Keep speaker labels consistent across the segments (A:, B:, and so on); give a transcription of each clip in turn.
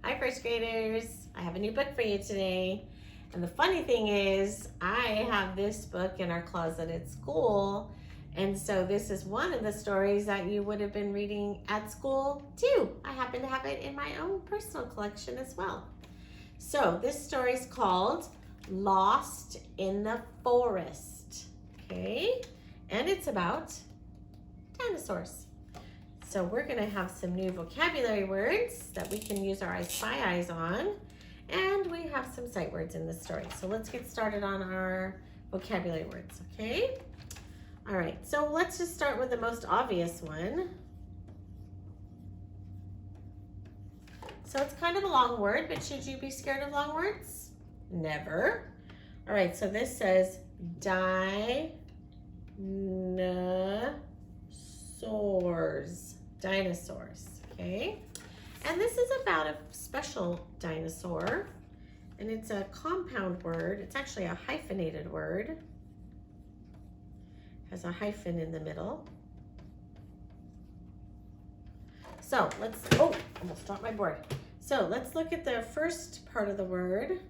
A: Hi first graders, I have a new book for you today. And the funny thing is, I have this book in our closet at school. And so this is one of the stories that you would have been reading at school too. I happen to have it in my own personal collection as well. So this story is called Lost in the Forest, okay? And it's about dinosaurs. So we're gonna have some new vocabulary words that we can use our I Spy Eyes on. And we have some sight words in this story. So let's get started on our vocabulary words, okay? All right, so let's just start with the most obvious one. So it's kind of a long word, but should you be scared of long words? Never. All right, so this says dinosaurs, okay? And this is about a special dinosaur, and it's a compound word. It's actually a hyphenated word. It has a hyphen in the middle. So let's, almost dropped my board. So let's look at the first part of the word.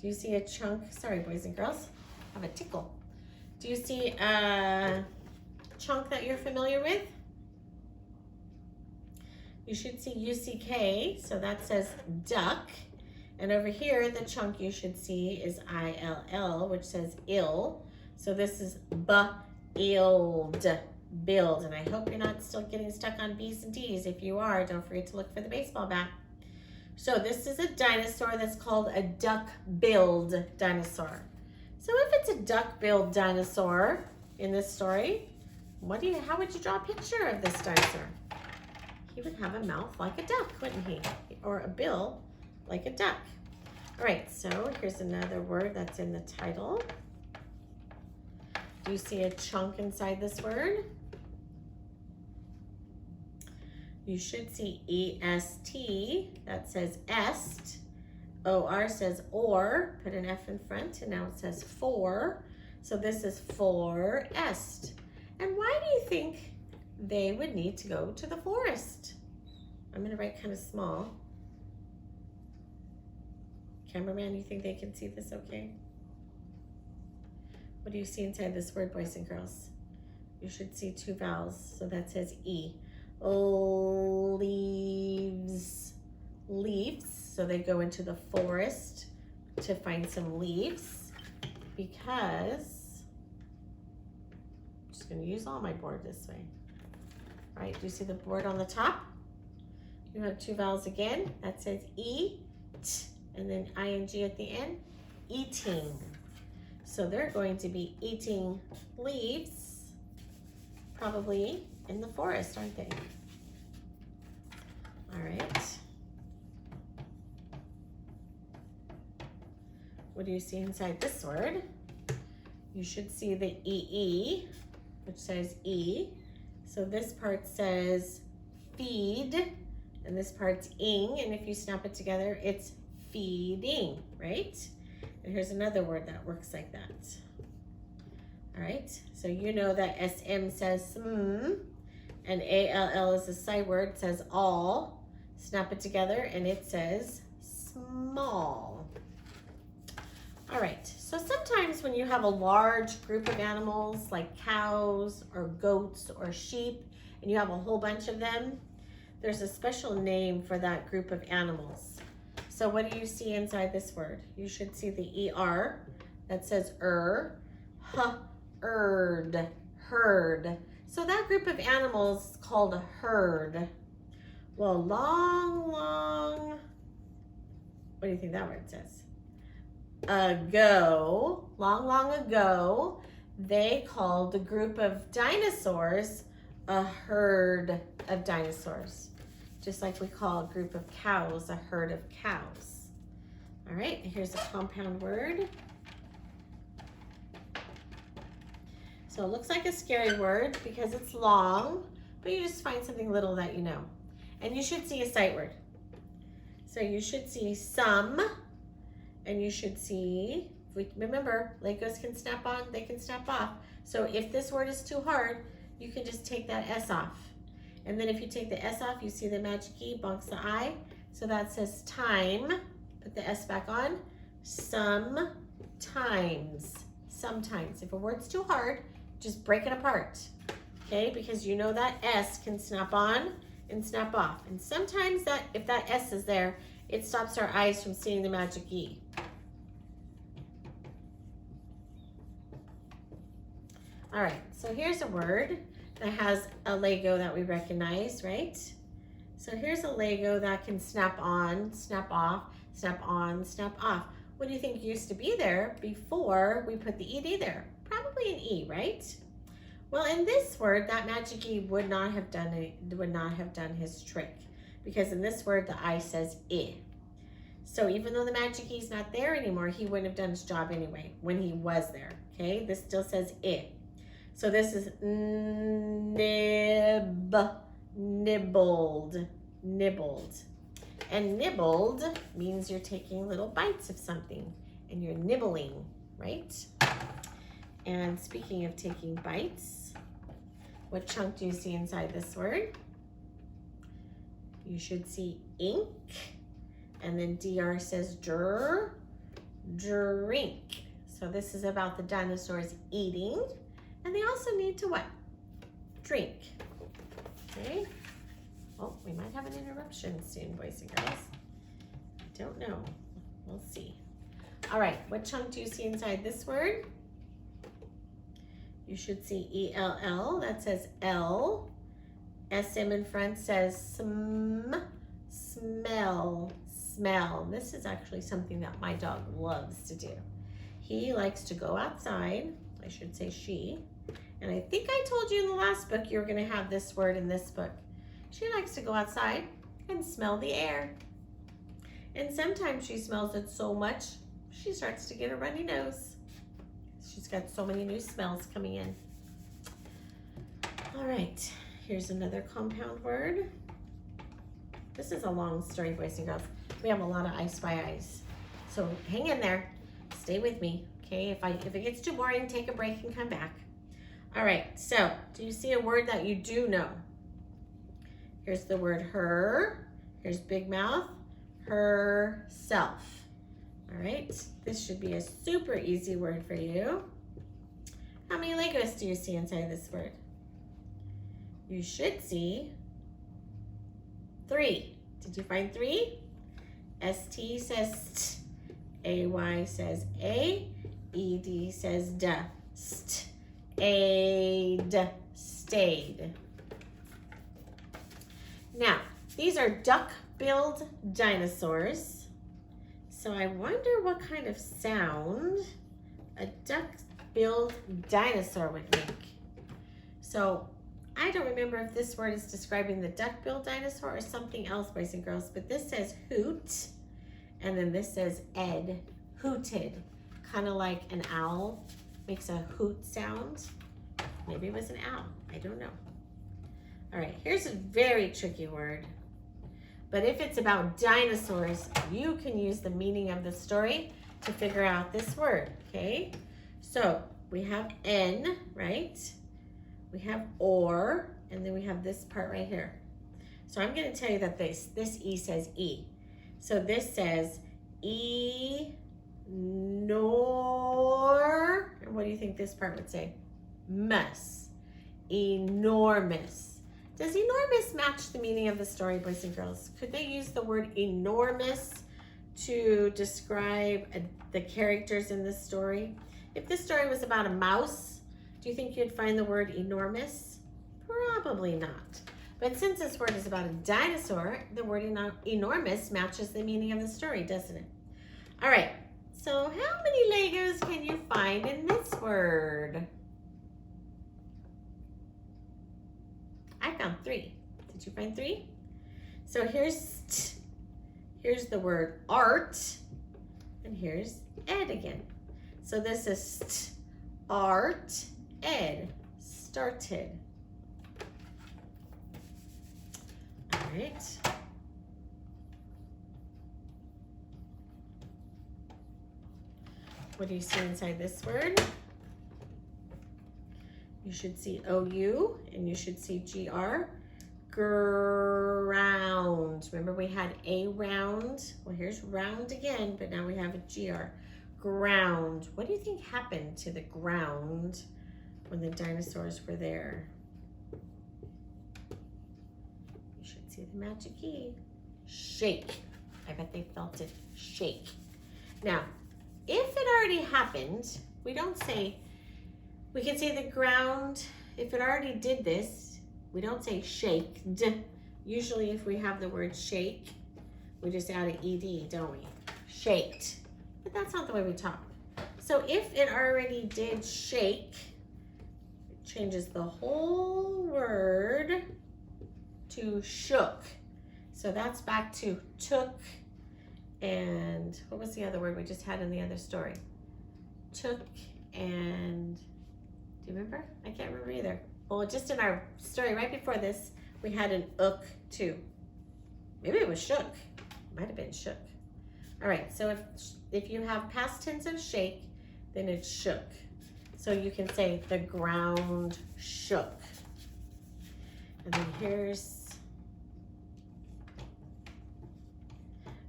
A: Do you see a chunk? Sorry, boys and girls, I have a tickle. Do you see a chunk that you're familiar with? You should see UCK, so that says duck. And over here, the chunk you should see is ILL, which says ill. So this is build, build. And I hope you're not still getting stuck on B's and D's. If you are, don't forget to look for the baseball bat. So this is a dinosaur that's called a duck-billed dinosaur. So if it's a duck-billed dinosaur in this story, how would you draw a picture of this dinosaur? He would have a mouth like a duck, wouldn't he? Or a bill like a duck. All right, so here's another word that's in the title. Do you see a chunk inside this word? You should see EST, that says est. OR says or, put an F in front, and now it says for. So this is for est. And why do you think they would need to go to the forest? I'm gonna write kind of small. Cameraman, you think they can see this okay? What do you see inside this word, boys and girls? You should see two vowels, so that says E. Leaves, leaves, so they go into the forest to find some leaves because, I'm just gonna use all my board this way. All right, do you see the board on the top? You have two vowels again. That says E, T, and then ing at the end, eating. So they're going to be eating leaves, probably in the forest, aren't they? All right. What do you see inside this word? You should see the EE, which says E. So this part says feed, and this part's ing, and if you snap it together, it's feeding, right? And here's another word that works like that. All right, so you know that SM says and ALL is a sight word, it says all. Snap it together, and it says small. All right, so sometimes when you have a large group of animals like cows or goats or sheep, and you have a whole bunch of them, there's a special name for that group of animals. So what do you see inside this word? You should see the ER that says herd, herd. So that group of animals is called a herd. Well, long, what do you think that word says? Ago, long ago, they called the group of dinosaurs a herd of dinosaurs. Just like we call a group of cows a herd of cows. All right, here's a compound word. So it looks like a scary word because it's long, but you just find something little that you know. And you should see a sight word. So you should see some, and you should see, remember, Legos can snap on, they can snap off. So if this word is too hard, you can just take that S off. And then if you take the S off, you see the magic E, bonks the I. So that says time. Put the S back on. Sometimes. Sometimes. If a word's too hard, just break it apart. Okay, because you know that S can snap on and snap off. And sometimes if that S is there, it stops our eyes from seeing the magic E. All right, so here's a word that has a Lego that we recognize, right? So here's a Lego that can snap on, snap off, snap on, snap off. What do you think used to be there before we put the ED there? Probably an E, right? Well, in this word, that magic E would not have done his trick, because in this word, the I says I. So even though the magic E is not there anymore, he wouldn't have done his job anyway when he was there, okay? This still says I. So this is nibbled. And nibbled means you're taking little bites of something and you're nibbling, right? And speaking of taking bites, what chunk do you see inside this word? You should see ink, and then DR says drink. So this is about the dinosaurs eating, and they also need to what? Drink, okay? Oh, we might have an interruption soon, boys and girls. I don't know, we'll see. All right, what chunk do you see inside this word? You should see ELL, that says L. SM in front says smell. This is actually something that my dog loves to do. He likes to go outside, I should say she, and I think I told you in the last book you were gonna have this word in this book. She likes to go outside and smell the air. And sometimes she smells it so much, she starts to get a runny nose. She's got so many new smells coming in. All right, here's another compound word. This is a long story, boys and girls. We have a lot of I Spy Eyes. So hang in there, stay with me, okay? If it gets too boring, take a break and come back. All right, so do you see a word that you do know? Here's the word her, here's big mouth, herself. All right, this should be a super easy word for you. How many Legos do you see inside this word? You should see 3. Did you find 3? ST says st, AY says A, ED says d, stayed, stayed. Now, these are duck-billed dinosaurs. So I wonder what kind of sound a duck-billed dinosaur would make. So I don't remember if this word is describing the duck-billed dinosaur or something else, boys and girls, but this says hoot, and then this says Ed, hooted, kind of like an owl makes a hoot sound. Maybe it was an owl, I don't know. All right, here's a very tricky word. But if it's about dinosaurs, you can use the meaning of the story to figure out this word, okay? So we have N, right? We have or, and then we have this part right here. So I'm gonna tell you that this E says E. So this says nor, and what do you think this part would say? Mess, enormous. Does enormous match the meaning of the story, boys and girls? Could they use the word enormous to describe the characters in this story? If this story was about a mouse, do you think you'd find the word enormous? Probably not. But since this word is about a dinosaur, the word enormous matches the meaning of the story, doesn't it? All right, so how many Legos can you find in this word? I found 3. Did you find 3? So here's the word art, and here's ed again. So this is art, ed, started. All right. What do you see inside this word? You should see OU, and you should see GR, ground. Remember we had a round? Well, here's round again, but now we have a GR. Ground. What do you think happened to the ground when the dinosaurs were there? You should see the magic key. Shake. I bet they felt it shake. Now, if it already happened, we don't say, we can say the ground, if it already did this, we don't say shaked. Usually if we have the word shake, we just add an ED, don't we? Shaked. But that's not the way we talk. So if it already did shake, it changes the whole word to shook. So that's back to took, and what was the other word we just had in the other story? Took and, do you remember? I can't remember either. Well, just in our story right before this, we had an ook too. Maybe it was shook. It might have been shook. All right, so if you have past tense of shake, then it's shook. So you can say the ground shook. And then here's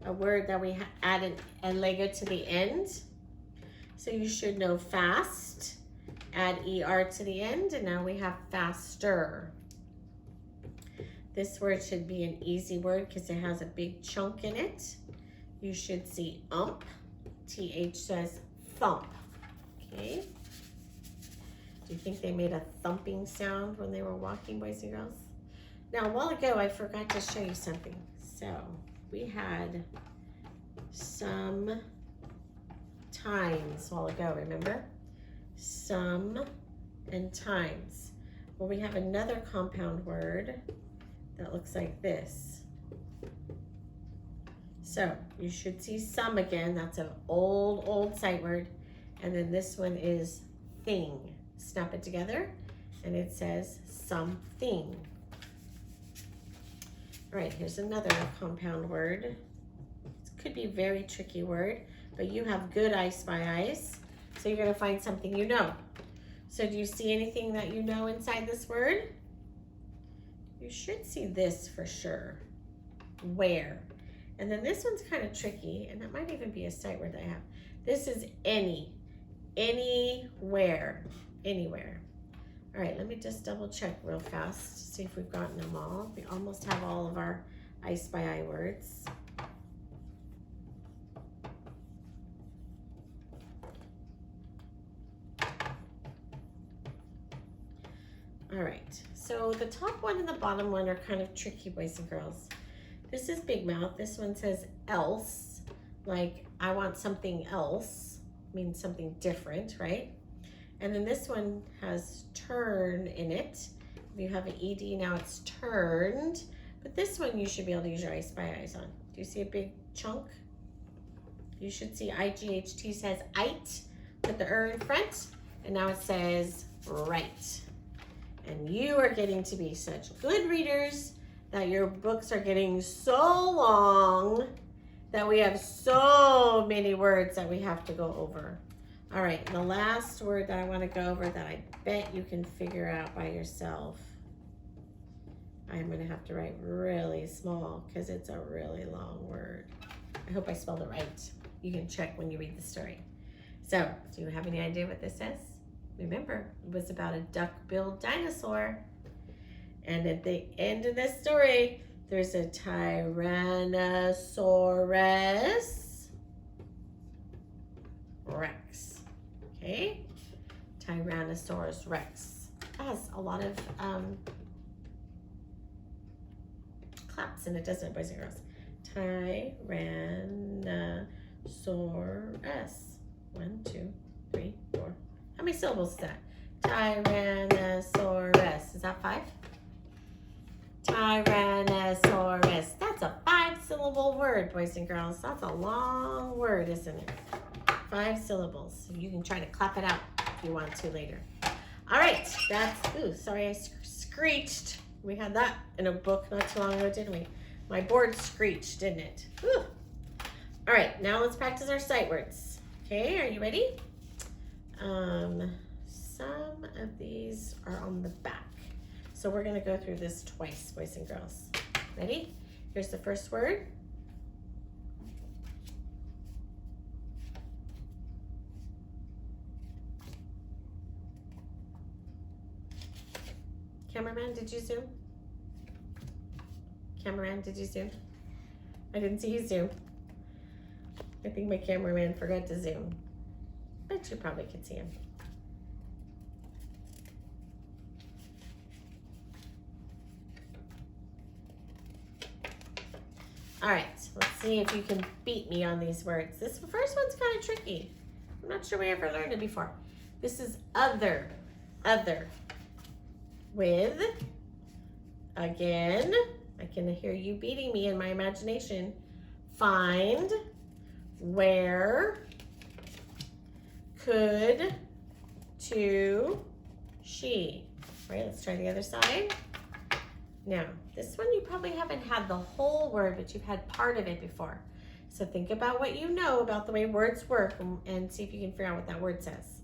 A: a word that we added a Lego to the end. So you should know fast, add ER to the end, and now we have faster. This word should be an easy word because it has a big chunk in it. You should see ump, TH says thump, okay? Do you think they made a thumping sound when they were walking, boys and girls? Now, a while ago, I forgot to show you something. So, we had some times a while ago, remember? Some and times. Well, we have another compound word that looks like this. So you should see some again. That's an old sight word. And then this one is thing. Snap it together and it says something. All right, here's another compound word. It could be a very tricky word, but you have good I Spy Eyes, so you're gonna find something you know. So do you see anything that you know inside this word? You should see this for sure. Where? And then this one's kind of tricky, and that might even be a sight word that I have. This is any, anywhere, anywhere. All right, let me just double check real fast, see if we've gotten them all. We almost have all of our I Spy Eye words. All right, so the top one and the bottom one are kind of tricky, boys and girls. This is big mouth. This one says else, like I want something else, means something different, right? And then this one has turn in it. If you have an ED, now it's turned. But this one you should be able to use your I Spy Eyes on. Do you see a big chunk? You should see IGHT says it, put the in front, and now it says right. And you are getting to be such good readers that your books are getting so long that we have so many words that we have to go over. All right, the last word that I want to go over that I bet you can figure out by yourself. I'm going to have to write really small because it's a really long word. I hope I spelled it right. You can check when you read the story. So, do you have any idea what this is? Remember, it was about a duck-billed dinosaur. And at the end of this story, there's a Tyrannosaurus Rex. Okay? Tyrannosaurus Rex. It has a lot of claps in it, doesn't it, boys and girls? Tyrannosaurus. 1, 2, 3, 4. How many syllables is that? Tyrannosaurus. Is that 5? Tyrannosaurus. That's a 5-syllable word, boys and girls. That's a long word, isn't it? 5 syllables. You can try to clap it out if you want to later. All right, that's, ooh, sorry I screeched. We had that in a book not too long ago, didn't we? My board screeched, didn't it? Whew. All right, now let's practice our sight words. Okay, are you ready? Some of these are on the back. So we're gonna go through this twice, boys and girls. Ready? Here's the first word. Cameraman, did you zoom? Cameraman, did you zoom? I didn't see you zoom. I think my cameraman forgot to zoom. But you probably could see him. All right, let's see if you can beat me on these words. This first one's kind of tricky. I'm not sure we ever learned it before. This is other, other. With, again, I can hear you beating me in my imagination. Find, where, could, to, she. All right, let's try the other side. Now, this one you probably haven't had the whole word, but you've had part of it before. So think about what you know about the way words work and see if you can figure out what that word says.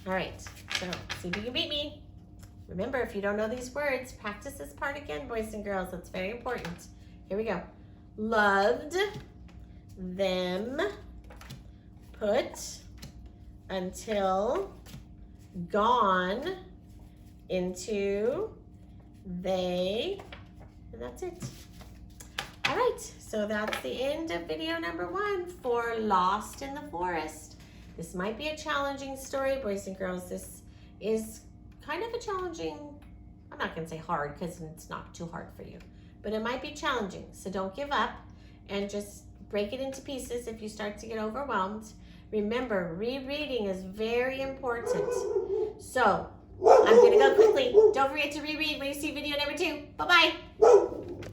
A: All right, so see if you can beat me. Remember, if you don't know these words, practice this part again, boys and girls. That's very important. Here we go. Loved, them, put, until, gone, into, they, and that's it. All right, so that's the end of video number 1 for Lost in the Forest. This might be a challenging story, boys and girls. This is kind of a challenging, I'm not gonna say hard because it's not too hard for you, but it might be challenging. So don't give up and just break it into pieces if you start to get overwhelmed. Remember, rereading is very important. So I'm gonna go quickly. Don't forget to reread when you see video number 2. Bye-bye.